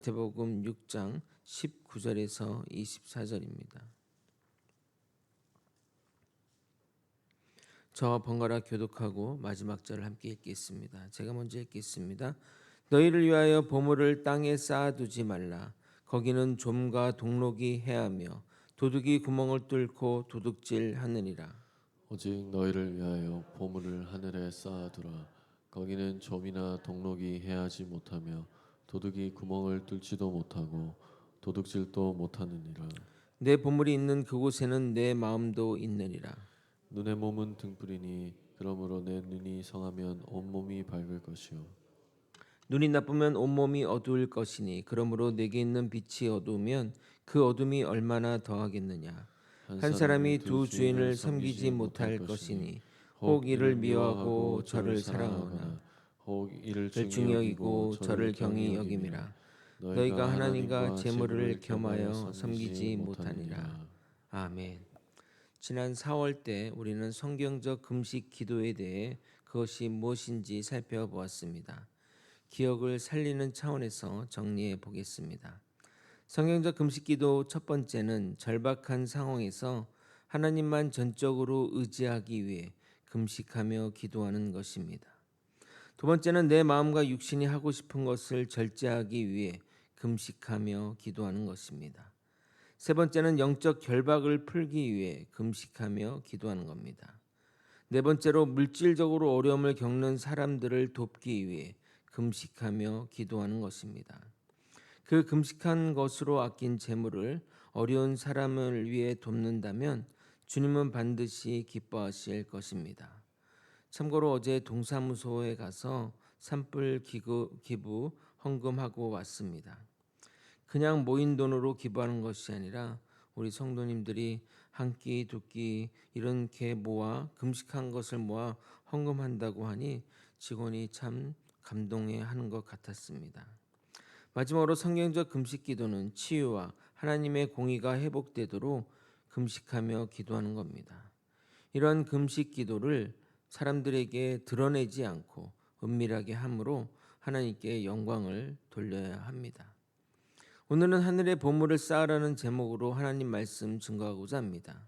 마태복음 6장 19절에서 24절입니다. 저와 번갈아 교독하고 마지막 절을 함께 읽겠습니다. 제가 먼저 읽겠습니다. 너희를 위하여 보물을 땅에 쌓아두지 말라. 거기는 좀과 동록이 해하며 도둑이 구멍을 뚫고 도둑질하느니라. 오직 너희를 위하여 보물을 하늘에 쌓아두라. 거기는 좀이나 동록이 해하지 못하며 도둑이 구멍을 뚫지도 못하고 도둑질도 못하느니라. 내 보물이 있는 그곳에는 내 마음도 있느니라. 눈의 몸은 등불이니 그러므로 내 눈이 성하면 온몸이 밝을 것이요 눈이 나쁘면 온몸이 어두울 것이니 그러므로 내게 있는 빛이 어두우면 그 어둠이 얼마나 더하겠느냐. 한 사람이 두 주인을 섬기지 못할 것이니 혹 이를 미워하고 저를 사랑하거나 혹 이를 중히 중히 여기고 여기고 저를 저를 경히 경히 여김이라. 여김이라. 너희가 너희가 하나님과 하나님과 재물을 재물을 겸하여 섬기지 못하니라. 못하느니라. 아멘. 지난 4월 때 우리는 성경적 금식 기도에 대해 그것이 무엇인지 살펴보았습니다. 기억을 살리는 차원에서 정리해 보겠습니다. 성경적 금식 기도 첫 번째는 절박한 상황에서 하나님만 전적으로 의지하기 위해 금식하며 기도하는 것입니다. 두 번째는 내 마음과 육신이 하고 싶은 것을 절제하기 위해 금식하며 기도하는 것입니다. 세 번째는 영적 결박을 풀기 위해 금식하며 기도하는 겁니다. 네 번째로 물질적으로 어려움을 겪는 사람들을 돕기 위해 금식하며 기도하는 것입니다. 그 금식한 것으로 아낀 재물을 어려운 사람을 위해 돕는다면 주님은 반드시 기뻐하실 것입니다. 참고로 어제 동사무소에 가서 산불 기부 헌금하고 왔습니다. 그냥 모인 돈으로 기부하는 것이 아니라 우리 성도님들이 한 끼, 두 끼 이렇게 모아 금식한 것을 모아 헌금한다고 하니 직원이 참 감동해하는 것 같았습니다. 마지막으로 성경적 금식 기도는 치유와 하나님의 공의가 회복되도록 금식하며 기도하는 겁니다. 이러한 금식 기도를 사람들에게 드러내지 않고 은밀하게 함으로 하나님께 영광을 돌려야 합니다. 오늘은 하늘의 보물을 쌓으라는 제목으로 하나님 말씀 증거하고자 합니다.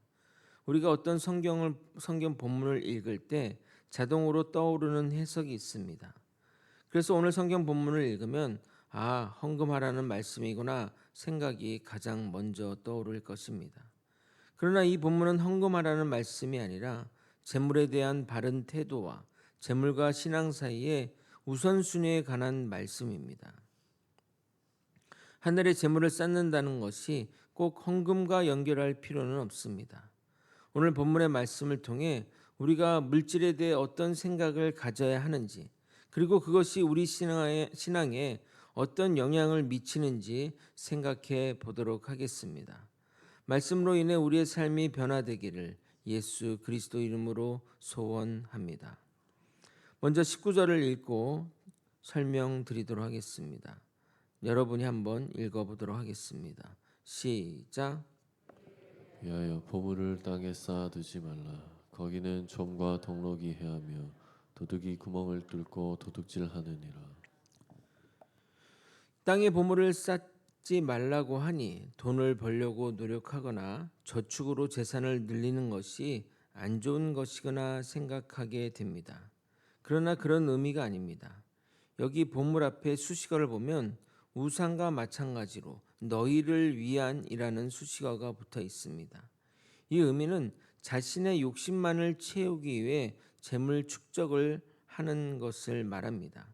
우리가 어떤 성경 본문을 읽을 때 자동으로 떠오르는 해석이 있습니다. 그래서 오늘 성경 본문을 읽으면 헌금하라는 말씀이구나 생각이 가장 먼저 떠오를 것입니다. 그러나 이 본문은 헌금하라는 말씀이 아니라 재물에 대한 바른 태도와 재물과 신앙 사이의 우선순위에 관한 말씀입니다. 하늘의 재물을 쌓는다는 것이 꼭 헌금과 연결할 필요는 없습니다. 오늘 본문의 말씀을 통해 우리가 물질에 대해 어떤 생각을 가져야 하는지, 그리고 그것이 우리 신앙에 어떤 영향을 미치는지 생각해 보도록 하겠습니다. 말씀으로 인해 우리의 삶이 변화되기를 예수 그리스도 이름으로 소원합니다. 먼저 19절을 읽고 설명드리도록 하겠습니다. 여러분이 한번 읽어보도록 하겠습니다. 시작. 위하여 보물을 땅에 쌓아두지 말라. 거기는 좀과 동록이 해하며 도둑이 구멍을 뚫고 도둑질하느니라. 땅에 보물을 쌓지 말라고 하니 돈을 벌려고 노력하거나 저축으로 재산을 늘리는 것이 안 좋은 것이거나 생각하게 됩니다. 그러나 그런 의미가 아닙니다. 여기 보물 앞에 수식어를 보면 우상과 마찬가지로 너희를 위한이라는 수식어가 붙어 있습니다. 이 의미는 자신의 욕심만을 채우기 위해 재물 축적을 하는 것을 말합니다.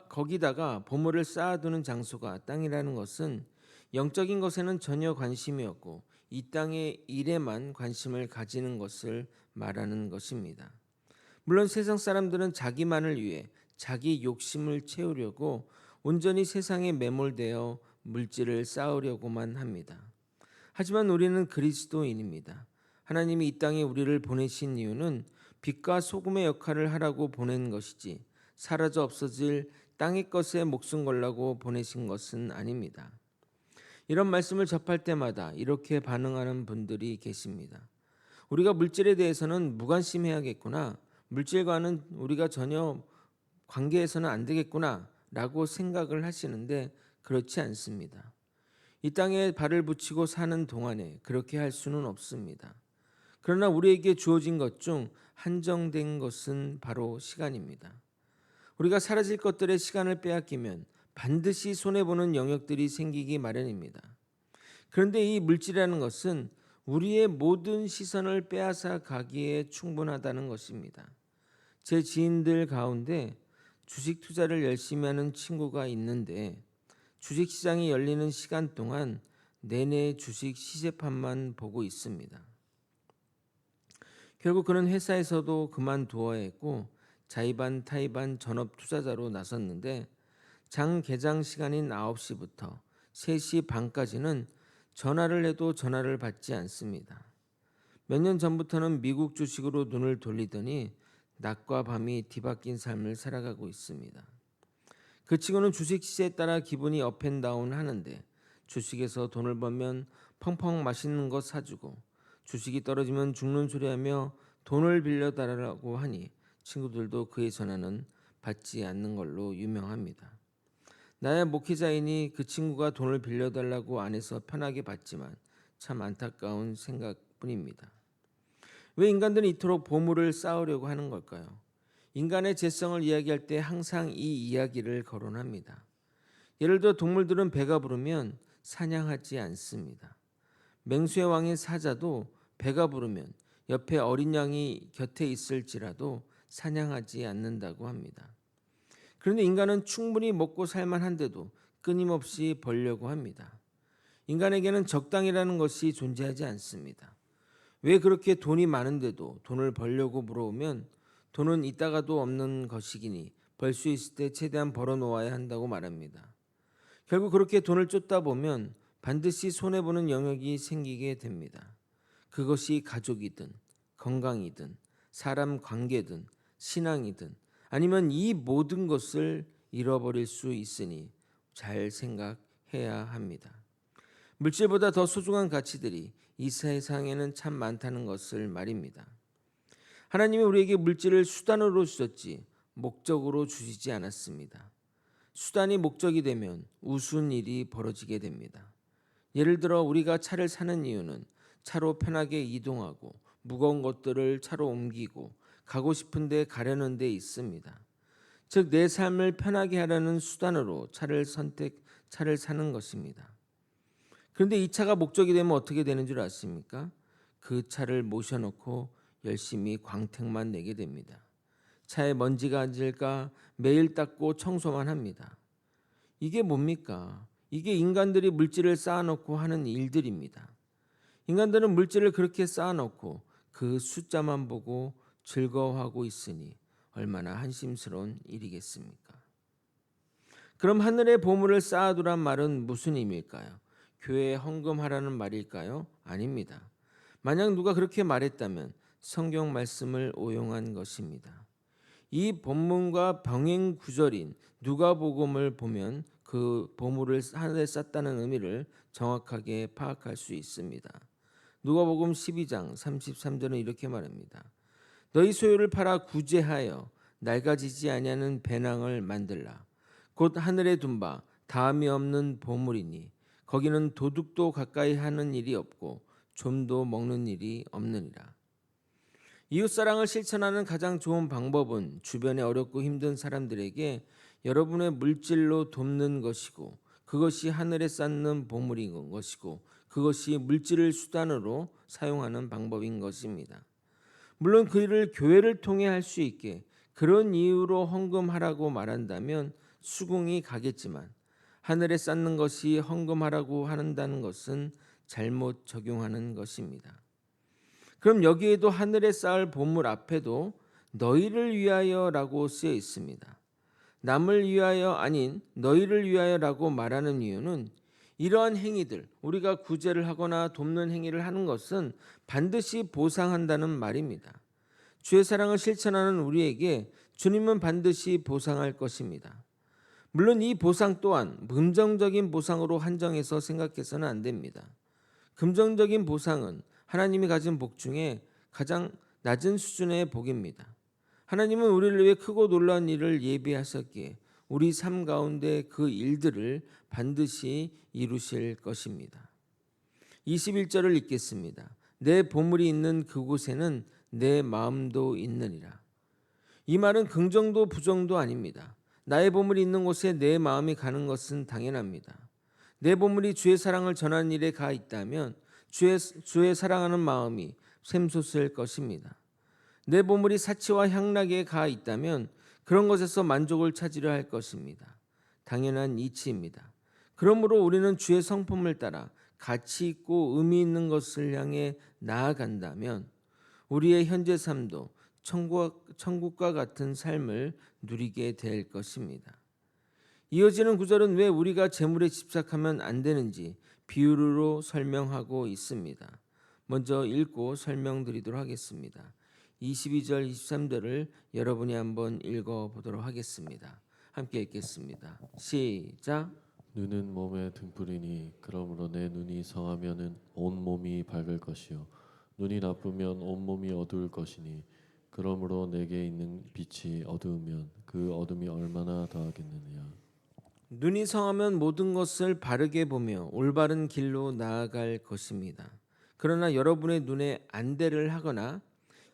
거기다가 보물을 쌓아두는 장소가 땅이라는 것은 영적인 것에는 전혀 관심이 없고 이 땅의 일에만 관심을 가지는 것을 말하는 것입니다. 물론 세상 사람들은 자기만을 위해 자기 욕심을 채우려고 온전히 세상에 매몰되어 물질을 쌓으려고만 합니다. 하지만 우리는 그리스도인입니다. 하나님이 이 땅에 우리를 보내신 이유는 빛과 소금의 역할을 하라고 보낸 것이지 사라져 없어질 땅의 것에 목숨 걸라고 보내신 것은 아닙니다. 이런 말씀을 접할 때마다 이렇게 반응하는 분들이 계십니다. 우리가 물질에 대해서는 무관심해야겠구나. 물질과는 우리가 전혀 관계해서는 안 되겠구나 라고 생각을 하시는데 그렇지 않습니다. 이 땅에 발을 붙이고 사는 동안에 그렇게 할 수는 없습니다. 그러나 우리에게 주어진 것 중 한정된 것은 바로 시간입니다. 우리가 사라질 것들의 시간을 빼앗기면 반드시 손해보는 영역들이 생기기 마련입니다. 그런데 이 물질이라는 것은 우리의 모든 시선을 빼앗아 가기에 충분하다는 것입니다. 제 지인들 가운데 주식 투자를 열심히 하는 친구가 있는데 주식시장이 열리는 시간 동안 내내 주식 시세판만 보고 있습니다. 결국 그는 회사에서도 그만두어야 했고 자의반 타의반 전업 투자자로 나섰는데 장 개장 시간인 9시부터 3시 반까지는 전화를 해도 전화를 받지 않습니다. 몇 년 전부터는 미국 주식으로 눈을 돌리더니 낮과 밤이 뒤바뀐 삶을 살아가고 있습니다. 그 친구는 주식 시세에 따라 기분이 업앤다운 하는데 주식에서 돈을 벌면 펑펑 맛있는 거 사주고 주식이 떨어지면 죽는 소리하며 돈을 빌려달라고 하니 친구들도 그의 전화는 받지 않는 걸로 유명합니다. 나야 목회자이니 그 친구가 돈을 빌려달라고 안 해서 편하게 받지만 참 안타까운 생각뿐입니다. 왜 인간들은 이토록 보물을 쌓으려고 하는 걸까요? 인간의 재성을 이야기할 때 항상 이 이야기를 거론합니다. 예를 들어 동물들은 배가 부르면 사냥하지 않습니다. 맹수의 왕인 사자도 배가 부르면 옆에 어린 양이 곁에 있을지라도 사냥하지 않는다고 합니다. 그런데 인간은 충분히 먹고 살만한데도 끊임없이 벌려고 합니다. 인간에게는 적당이라는 것이 존재하지 않습니다. 왜 그렇게 돈이 많은데도 돈을 벌려고 물어오면 돈은 있다가도 없는 것이기니 벌 수 있을 때 최대한 벌어놓아야 한다고 말합니다. 결국 그렇게 돈을 쫓다 보면 반드시 손해보는 영역이 생기게 됩니다. 그것이 가족이든 건강이든 사람 관계든 신앙이든 아니면 이 모든 것을 잃어버릴 수 있으니 잘 생각해야 합니다. 물질보다 더 소중한 가치들이 이 세상에는 참 많다는 것을 말입니다. 하나님이 우리에게 물질을 수단으로 주셨지 목적으로 주시지 않았습니다. 수단이 목적이 되면 우스운 일이 벌어지게 됩니다. 예를 들어 우리가 차를 사는 이유는 차로 편하게 이동하고 무거운 것들을 차로 옮기고 가고 싶은 데 가려는 데 있습니다. 즉 내 삶을 편하게 하려는 수단으로 차를 사는 것입니다. 그런데 이 차가 목적이 되면 어떻게 되는 줄 아십니까? 그 차를 모셔놓고 열심히 광택만 내게 됩니다. 차에 먼지가 앉을까 매일 닦고 청소만 합니다. 이게 뭡니까? 이게 인간들이 물질을 쌓아놓고 하는 일들입니다. 인간들은 물질을 그렇게 쌓아놓고 그 숫자만 보고 즐거워하고 있으니 얼마나 한심스러운 일이겠습니까? 그럼 하늘의 보물을 쌓아두란 말은 무슨 의미일까요? 교회에 헌금하라는 말일까요? 아닙니다. 만약 누가 그렇게 말했다면 성경 말씀을 오용한 것입니다. 이 본문과 병행 구절인 누가복음을 보면 그 보물을 하늘에 쌓다는 의미를 정확하게 파악할 수 있습니다. 누가복음 12장 33절은 이렇게 말합니다. 너희 소유를 팔아 구제하여 낡아지지 아니하는 배낭을 만들라. 곧 하늘에 둔 바 다함이 없는 보물이니 거기는 도둑도 가까이 하는 일이 없고 좀도 먹는 일이 없느니라. 이웃사랑을 실천하는 가장 좋은 방법은 주변에 어렵고 힘든 사람들에게 여러분의 물질로 돕는 것이고 그것이 하늘에 쌓는 보물인 것이고 그것이 물질을 수단으로 사용하는 방법인 것입니다. 물론 그 일을 교회를 통해 할 수 있게 그런 이유로 헌금하라고 말한다면 수긍이 가겠지만 하늘에 쌓는 것이 헌금하라고 한다는 것은 잘못 적용하는 것입니다. 그럼 여기에도 하늘에 쌓을 보물 앞에도 너희를 위하여라고 쓰여 있습니다. 남을 위하여 아닌 너희를 위하여라고 말하는 이유는 이러한 행위들, 우리가 구제를 하거나 돕는 행위를 하는 것은 반드시 보상한다는 말입니다. 주의 사랑을 실천하는 우리에게 주님은 반드시 보상할 것입니다. 물론 이 보상 또한 긍정적인 보상으로 한정해서 생각해서는 안 됩니다. 긍정적인 보상은 하나님이 가진 복 중에 가장 낮은 수준의 복입니다. 하나님은 우리를 위해 크고 놀라운 일을 예비하셨기에 우리 삶 가운데 그 일들을 반드시 이루실 것입니다. 21절을 읽겠습니다. 내 보물이 있는 그곳에는 내 마음도 있느니라. 이 말은 긍정도 부정도 아닙니다. 나의 보물이 있는 곳에 내 마음이 가는 것은 당연합니다. 내 보물이 주의 사랑을 전하는 일에 가 있다면 주의 사랑하는 마음이 샘솟을 것입니다. 내 보물이 사치와 향락에 가 있다면 그런 것에서 만족을 찾으려 할 것입니다. 당연한 이치입니다. 그러므로 우리는 주의 성품을 따라 가치 있고 의미 있는 것을 향해 나아간다면 우리의 현재 삶도 천국과 같은 삶을 누리게 될 것입니다. 이어지는 구절은 왜 우리가 재물에 집착하면 안 되는지 비유로 설명하고 있습니다. 먼저 읽고 설명드리도록 하겠습니다. 22절, 23절을 여러분이 한번 읽어보도록 하겠습니다. 함께 읽겠습니다. 시작. 눈은 몸의 등불이니 그러므로 내 눈이 성하면은 온 몸이 밝을 것이요 눈이 나쁘면 온 몸이 어두울 것이니 그러므로 내게 있는 빛이 어두우면 그 어둠이 얼마나 더하겠느냐. 눈이 성하면 모든 것을 바르게 보며 올바른 길로 나아갈 것입니다. 그러나 여러분의 눈에 안대를 하거나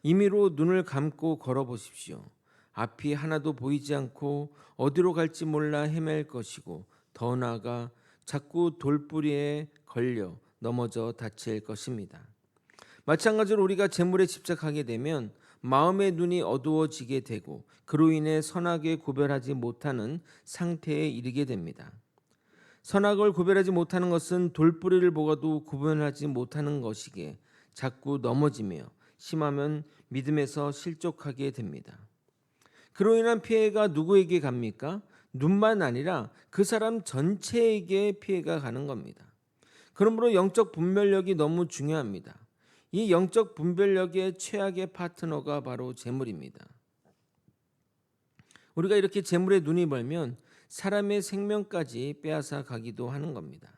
임의로 눈을 감고 걸어보십시오. 앞이 하나도 보이지 않고 어디로 갈지 몰라 헤맬 것이고 더 나아가 자꾸 돌부리에 걸려 넘어져 다칠 것입니다. 마찬가지로 우리가 재물에 집착하게 되면 마음의 눈이 어두워지게 되고 그로 인해 선악을 구별하지 못하는 상태에 이르게 됩니다. 선악을 구별하지 못하는 것은 돌부리를 보고도 구분하지 못하는 것이기에 자꾸 넘어지며 심하면 믿음에서 실족하게 됩니다. 그로 인한 피해가 누구에게 갑니까? 눈만 아니라 그 사람 전체에게 피해가 가는 겁니다. 그러므로 영적 분별력이 너무 중요합니다. 이 영적 분별력의 최악의 파트너가 바로 재물입니다. 우리가 이렇게 재물에 눈이 멀면 사람의 생명까지 빼앗아 가기도 하는 겁니다.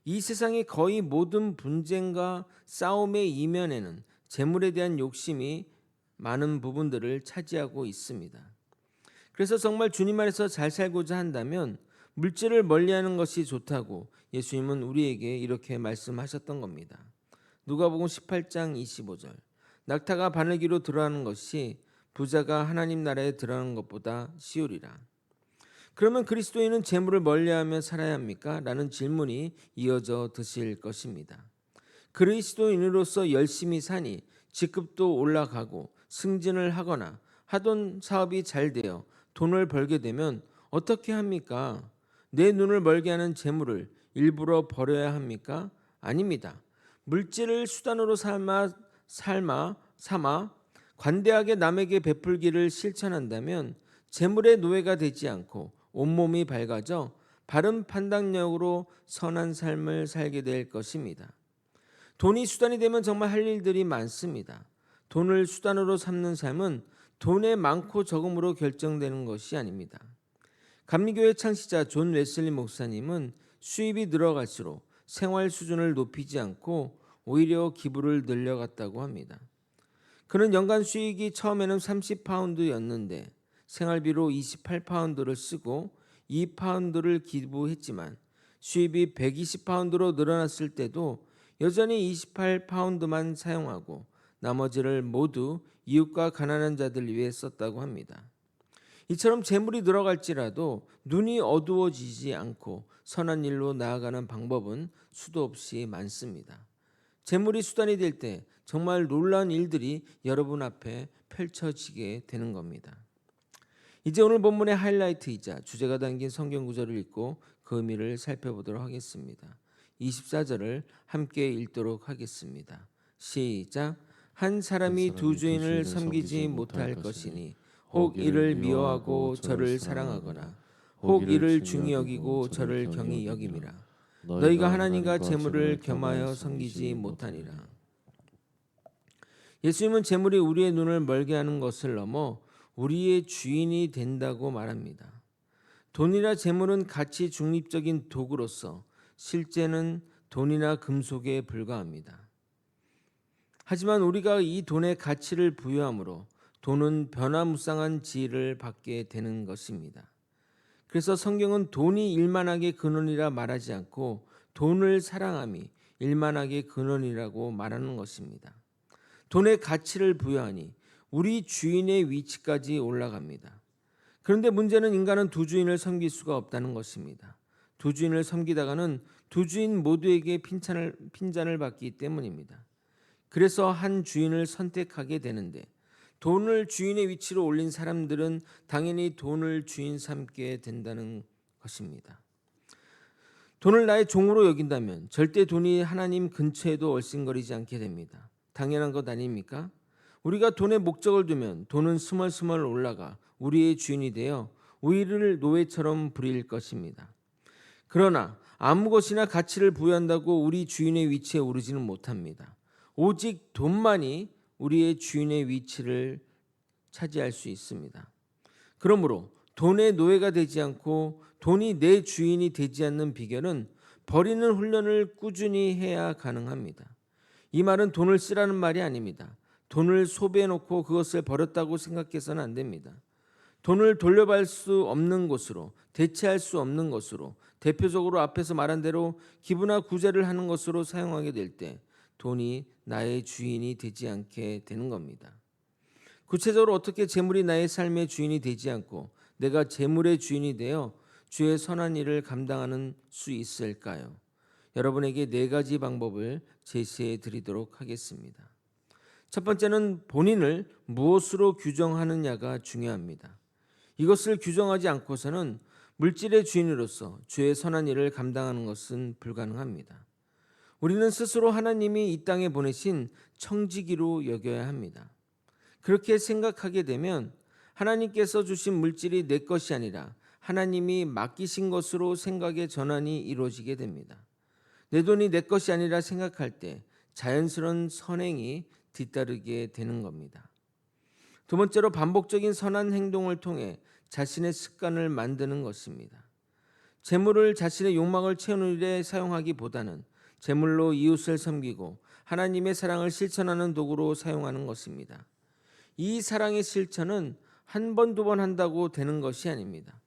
이 세상의 거의 모든 분쟁과 싸움의 이면에는 재물에 대한 욕심이 많은 부분들을 차지하고 있습니다. 그래서 정말 주님 안에서 잘 살고자 한다면 물질을 멀리하는 것이 좋다고 예수님은 우리에게 이렇게 말씀하셨던 겁니다. 누가복음 18장 25절. 낙타가 바늘기로 들어가는 것이 부자가 하나님 나라에 들어가는 것보다 쉬우리라. 그러면 그리스도인은 재물을 멀리하며 살아야 합니까? 라는 질문이 이어져 드실 것입니다. 그리스도인으로서 열심히 사니 직급도 올라가고 승진을 하거나 하던 사업이 잘 되어 돈을 벌게 되면 어떻게 합니까? 내 눈을 멀게 하는 재물을 일부러 버려야 합니까? 아닙니다. 물질을 수단으로 삼아 관대하게 남에게 베풀기를 실천한다면 재물의 노예가 되지 않고 온몸이 밝아져 바른 판단력으로 선한 삶을 살게 될 것입니다. 돈이 수단이 되면 정말 할 일들이 많습니다. 돈을 수단으로 삼는 삶은 돈의 많고 적음으로 결정되는 것이 아닙니다. 감리교회 창시자 존 웨슬리 목사님은 수입이 늘어갈수록 생활 수준을 높이지 않고 오히려 기부를 늘려갔다고 합니다. 그는 연간 수익이 처음에는 30파운드였는데 생활비로 28파운드를 쓰고 2파운드를 기부했지만 수입이 120파운드로 늘어났을 때도 여전히 28파운드만 사용하고 나머지를 모두 이웃과 가난한 자들 위해 썼다고 합니다. 이처럼 재물이 늘어갈지라도 눈이 어두워지지 않고 선한 일로 나아가는 방법은 수도 없이 많습니다. 재물이 수단이 될 때 정말 놀라운 일들이 여러분 앞에 펼쳐지게 되는 겁니다. 이제 오늘 본문의 하이라이트이자 주제가 담긴 성경 구절을 읽고 그 의미를 살펴보도록 하겠습니다. 24절을 함께 읽도록 하겠습니다. 시작. 한 사람이 두 주인을 섬기지 못할 것이니 혹 이를 미워하고 저를 사랑하거나 혹 이를 중히 여기고 저를 경히 여김이라. 너희가 하나님과 재물을 겸하여 섬기지 못하니라. 예수님은 재물이 우리의 눈을 멀게 하는 것을 넘어 우리의 주인이 된다고 말합니다. 돈이나 재물은 가치 중립적인 도구로서 실제는 돈이나 금속에 불과합니다. 하지만 우리가 이 돈의 가치를 부여함으로 돈은 변화무쌍한 지위를 받게 되는 것입니다. 그래서 성경은 돈이 일만하게 근원이라 말하지 않고 돈을 사랑함이 일만하게 근원이라고 말하는 것입니다. 돈의 가치를 부여하니 우리 주인의 위치까지 올라갑니다. 그런데 문제는 인간은 두 주인을 섬길 수가 없다는 것입니다. 두 주인을 섬기다가는 두 주인 모두에게 핀잔을 받기 때문입니다. 그래서 한 주인을 선택하게 되는데 돈을 주인의 위치로 올린 사람들은 당연히 돈을 주인 삼게 된다는 것입니다. 돈을 나의 종으로 여긴다면 절대 돈이 하나님 근처에도 얼씬거리지 않게 됩니다. 당연한 것 아닙니까? 우리가 돈에 목적을 두면 돈은 스멀스멀 올라가 우리의 주인이 되어 우리를 노예처럼 부릴 것입니다. 그러나 아무 것이나 가치를 부여한다고 우리 주인의 위치에 오르지는 못합니다. 오직 돈만이 우리의 주인의 위치를 차지할 수 있습니다. 그러므로 돈의 노예가 되지 않고 돈이 내 주인이 되지 않는 비결은 버리는 훈련을 꾸준히 해야 가능합니다. 이 말은 돈을 쓰라는 말이 아닙니다. 돈을 소비해 놓고 그것을 버렸다고 생각해서는 안 됩니다. 돈을 돌려받을 수 없는 것으로, 대체할 수 없는 것으로, 대표적으로 앞에서 말한 대로 기부나 구제를 하는 것으로 사용하게 될 때 돈이 나의 주인이 되지 않게 되는 겁니다. 구체적으로 어떻게 재물이 나의 삶의 주인이 되지 않고 내가 재물의 주인이 되어 주의 선한 일을 감당하는 수 있을까요? 여러분에게 4가지 방법을 제시해 드리도록 하겠습니다. 첫 번째는 본인을 무엇으로 규정하느냐가 중요합니다. 이것을 규정하지 않고서는 물질의 주인으로서 주의 선한 일을 감당하는 것은 불가능합니다. 우리는 스스로 하나님이 이 땅에 보내신 청지기로 여겨야 합니다. 그렇게 생각하게 되면 하나님께서 주신 물질이 내 것이 아니라 하나님이 맡기신 것으로 생각의 전환이 이루어지게 됩니다. 내 돈이 내 것이 아니라 생각할 때 자연스러운 선행이 뒤따르게 되는 겁니다. 두 번째로 반복적인 선한 행동을 통해 자신의 습관을 만드는 것입니다. 재물을 자신의 욕망을 채우는 일에 사용하기보다는 재물로 이웃을 섬기고 하나님의 사랑을 실천하는 도구로 사용하는 것입니다. 이 사랑의 실천은 한 번, 2번 한다고 되는 것이 아닙니다.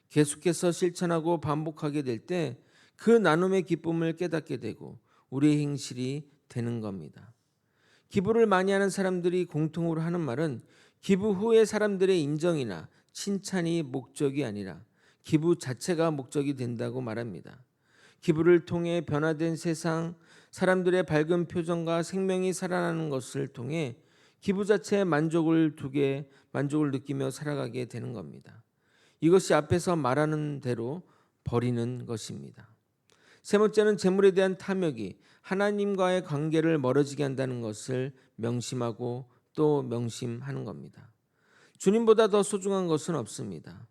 계속해서 실천하고 반복하게 될 때 그 나눔의 기쁨을 깨닫게 되고 우리의 행실이 되는 겁니다. 기부를 많이 하는 사람들이 공통으로 하는 말은 기부 후에 사람들의 인정이나 칭찬이 목적이 아니라 기부 자체가 목적이 된다고 말합니다. 기부를 통해 변화된 세상, 사람들의 밝은 표정과 생명이 살아나는 것을 통해 기부 자체에 만족을 느끼며 살아가게 되는 겁니다. 이것이 앞에서 말하는 대로 버리는 것입니다. 세 번째는 재물에 대한 탐욕이 하나님과의 관계를 멀어지게 한다는 것을 명심하고 또 명심하는 겁니다. 주님보다 더 소중한 것은 없습니다.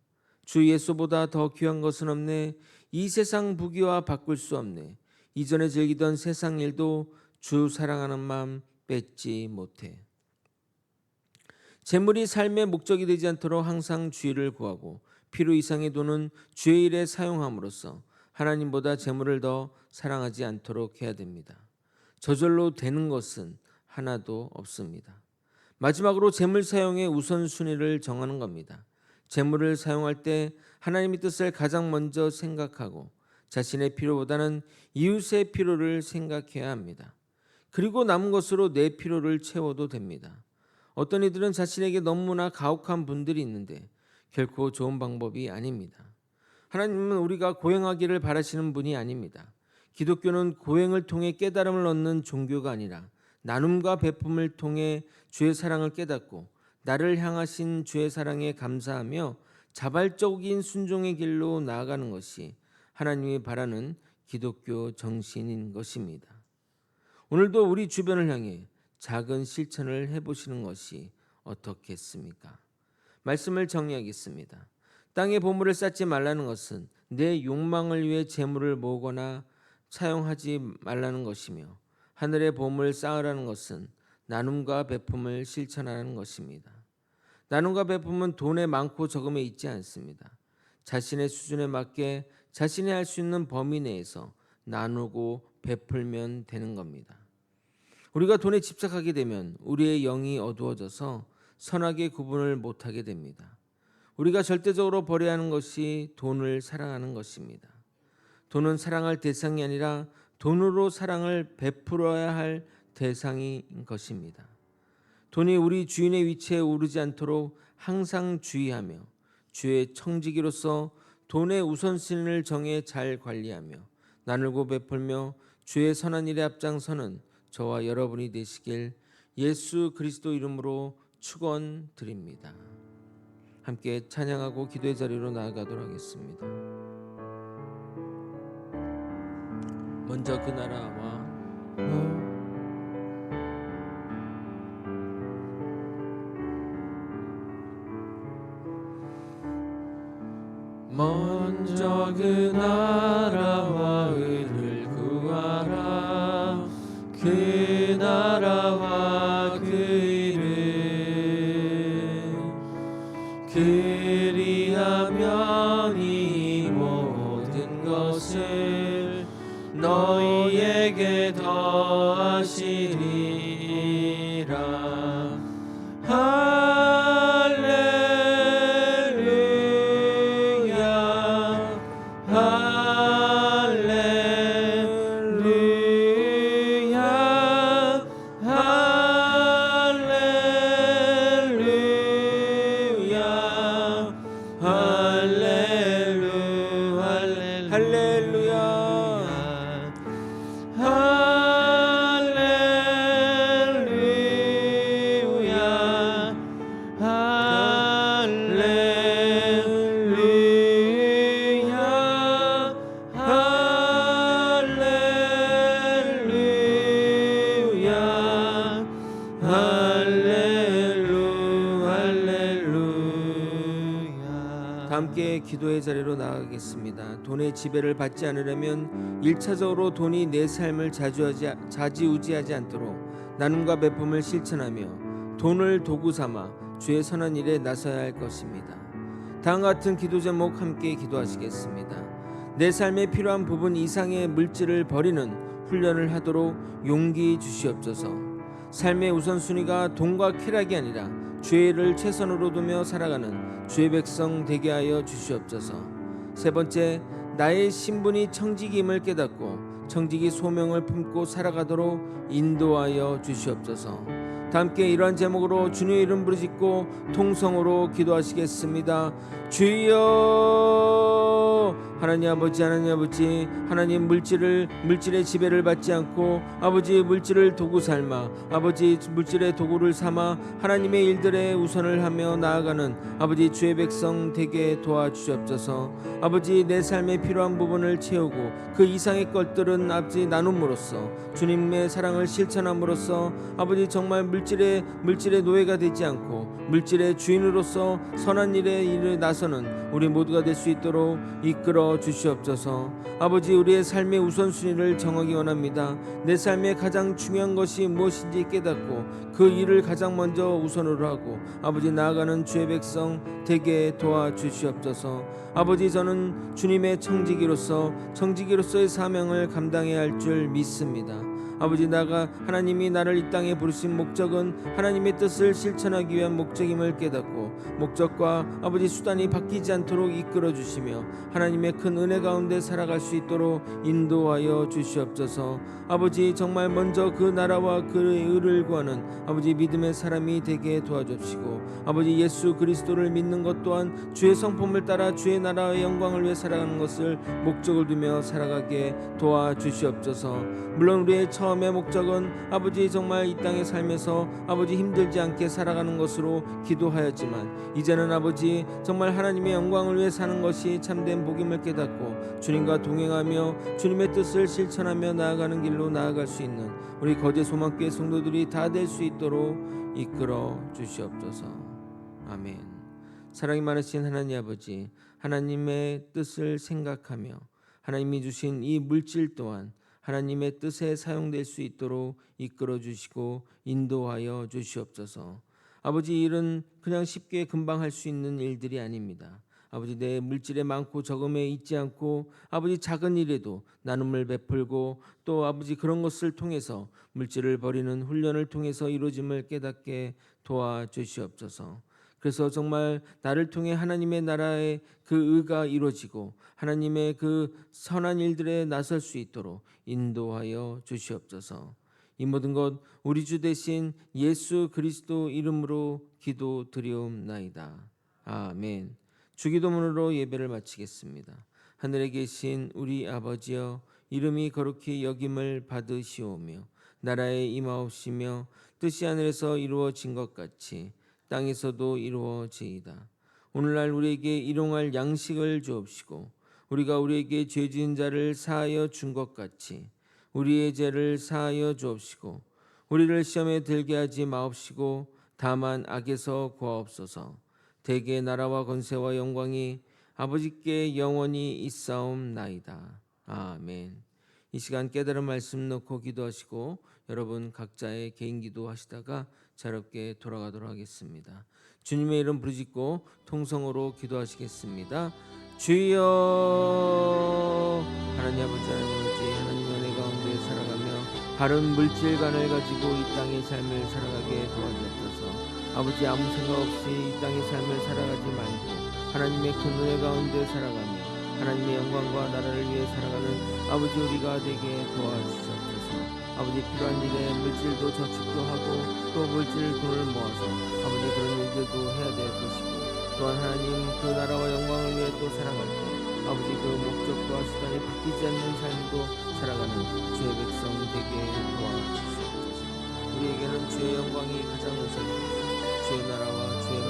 주 예수보다 더 귀한 것은 없네. 이 세상 부귀와 바꿀 수 없네. 이전에 즐기던 세상 일도 주 사랑하는 마음 뺏지 못해. 재물이 삶의 목적이 되지 않도록 항상 주의를 구하고 필요 이상의 돈은 주의 일에 사용함으로써 하나님보다 재물을 더 사랑하지 않도록 해야 됩니다. 저절로 되는 것은 하나도 없습니다. 마지막으로 재물 사용의 우선순위를 정하는 겁니다. 재물을 사용할 때 하나님의 뜻을 가장 먼저 생각하고 자신의 필요보다는 이웃의 필요를 생각해야 합니다. 그리고 남은 것으로 내 필요를 채워도 됩니다. 어떤 이들은 자신에게 너무나 가혹한 분들이 있는데 결코 좋은 방법이 아닙니다. 하나님은 우리가 고행하기를 바라시는 분이 아닙니다. 기독교는 고행을 통해 깨달음을 얻는 종교가 아니라 나눔과 베품을 통해 주의 사랑을 깨닫고 나를 향하신 주의 사랑에 감사하며 자발적인 순종의 길로 나아가는 것이 하나님이 바라는 기독교 정신인 것입니다. 오늘도 우리 주변을 향해 작은 실천을 해보시는 것이 어떻겠습니까? 말씀을 정리하겠습니다. 땅의 보물을 쌓지 말라는 것은 내 욕망을 위해 재물을 모으거나 사용하지 말라는 것이며 하늘의 보물을 쌓으라는 것은 나눔과 베품을 실천하라는 것입니다. 나눔과 베품은 돈의 많고 적음에 있지 않습니다. 자신의 수준에 맞게 자신이 할 수 있는 범위 내에서 나누고 베풀면 되는 겁니다. 우리가 돈에 집착하게 되면 우리의 영이 어두워져서 선하게 구분을 못하게 됩니다. 우리가 절대적으로 버려야 하는 것이 돈을 사랑하는 것입니다. 돈은 사랑할 대상이 아니라 돈으로 사랑을 베풀어야 할 대상인 것입니다. 돈이 우리 주인의 위치에 오르지 않도록 항상 주의하며 주의 청지기로서 돈의 우선순위를 정해 잘 관리하며 나누고 베풀며 주의 선한 일에 앞장서는 저와 여러분이 되시길 예수 그리스도 이름으로 축원드립니다. 함께 찬양하고 기도의 자리로 나아가도록 하겠습니다. 먼저 그 나라와 먼저 그 나라와 의를 구하라. 그 나라와 그 의를 그리하면 이 모든 것을 너희에게 더하시리라. 함께 기도의 자리로 나아가겠습니다. 돈의 지배를 받지 않으려면 1차적으로 돈이 내 삶을 좌지우지하지 않도록 나눔과 베품을 실천하며 돈을 도구 삼아 주의 선한 일에 나서야 할 것입니다. 다음과 같은 기도 제목 함께 기도하시겠습니다. 내 삶에 필요한 부분 이상의 물질을 버리는 훈련을 하도록 용기 주시옵소서. 삶의 우선순위가 돈과 쾌락이 아니라 죄를 최선으로 두며 살아가는 주의 백성 되게 하여 주시옵소서. 세 번째, 나의 신분이 청지기임을 깨닫고 청지기 소명을 품고 살아가도록 인도하여 주시옵소서. 다 함께 이러한 제목으로 주님의 이름 부르짖고 통성으로 기도하시겠습니다. 주여, 하나님 아버지, 하나님 물질의 지배를 받지 않고 아버지 물질을 도구 삼아 아버지 물질의 도구를 삼아 하나님의 일들에 우선을 하며 나아가는 아버지 주의 백성 되게 도와주시옵소서. 아버지 내 삶에 필요한 부분을 채우고 그 이상의 것들은 아버지 나눔으로써 주님의 사랑을 실천함으로써 아버지 정말 물질의 노예가 되지 않고 물질의 주인으로서 선한 일에 나서는 우리 모두가 될 수 있도록 이끌어 주시옵소서. 아버지 우리의 삶의 우선순위를 정하기 원합니다. 내 삶에 가장 중요한 것이 무엇인지 깨닫고 그 일을 가장 먼저 우선으로 하고 아버지 나아가는 주의 백성 되게 도와주시옵소서. 아버지 저는 주님의 청지기로서의 사명을 감당해야 할 줄 믿습니다. 아버지 하나님이 나를 이 땅에 부르신 목적은 하나님의 뜻을 실천하기 위한 목적임을 깨닫고 목적과 아버지 수단이 바뀌지 않도록 이끌어 주시며 하나님의 큰 은혜 가운데 살아갈 수 있도록 인도하여 주시옵소서. 아버지 정말 먼저 그 나라와 그의 의를 구하는 아버지 믿음의 사람이 되게 도와주시고 아버지 예수 그리스도를 믿는 것 또한 주의 성품을 따라 주의 나라의 영광을 위해 살아가는 것을 목적을 두며 살아가게 도와주시옵소서. 물론 우리의 처음의 목적은 아버지 정말 이 땅의 삶에서 아버지 힘들지 않게 살아가는 것으로 기도하였지만 이제는 아버지 정말 하나님의 영광을 위해 사는 것이 참된 복임을 깨닫고 주님과 동행하며 주님의 뜻을 실천하며 나아가는 길로 나아갈 수 있는 우리 거제 소망교회 성도들이 다 될 수 있도록 이끌어 주시옵소서. 아멘. 사랑이 많으신 하나님 아버지, 하나님의 뜻을 생각하며 하나님이 주신 이 물질 또한 하나님의 뜻에 사용될 수 있도록 이끌어 주시고 인도하여 주시옵소서. 아버지 일은 그냥 쉽게 금방 할 수 있는 일들이 아닙니다. 아버지 내 물질의 많고 적음에 있지 않고 아버지 작은 일에도 나눔을 베풀고 또 아버지 그런 것을 통해서 물질을 버리는 훈련을 통해서 이루어짐을 깨닫게 도와주시옵소서. 그래서 정말 나를 통해 하나님의 나라의 그 의가 이루어지고 하나님의 그 선한 일들에 나설 수 있도록 인도하여 주시옵소서. 이 모든 것 우리 주 대신 예수 그리스도 이름으로 기도드리옵나이다. 아멘. 주기도문으로 예배를 마치겠습니다. 하늘에 계신 우리 아버지여, 이름이 거룩히 여김을 받으시오며 나라에 임하옵시며 뜻이 하늘에서 이루어진 것 같이 땅에서도 이루어지이다. 오늘날 우리에게 일용할 양식을 주옵시고 우리가 우리에게 죄 지은 자를 사하여 준 것 같이 우리의 죄를 사하여 주옵시고 우리를 시험에 들게 하지 마옵시고 다만 악에서 구하옵소서. 대개 나라와 권세와 영광이 아버지께 영원히 있사옵나이다. 아멘. 이 시간 깨달은 말씀 놓고 기도하시고 여러분 각자의 개인 기도하시다가 자유롭게 돌아가도록 하겠습니다. 주님의 이름 부르짖고 통성으로 기도하시겠습니다. 주여, 하나님 아버지, 하나님의 은혜 가운데 살아가며 바른 물질관을 가지고 이 땅의 삶을 살아가게 도와주옵소서. 아버지, 아무 생각 없이 이 땅의 삶을 살아가지 말고 하나님의 큰 은혜 가운데 살아가며 하나님의 영광과 나라를 위해 살아가는 아버지 우리가 되게 도와주시옵소서. 아버지, 필요한 일에 물질도 저축도 하고 또 돈을 모아서 아버지 그런 일들도 해야 될 것이고 또한 하나님 그 나라와 영광을 위해 또 살아갈 때 아버지 그 목적과 수단이 바뀌지 않는 삶도 살아가는 주의 백성 되게 도와주시옵소서. 우리에게는 주의 영광이 가장 우선이고 주의 나라와 주의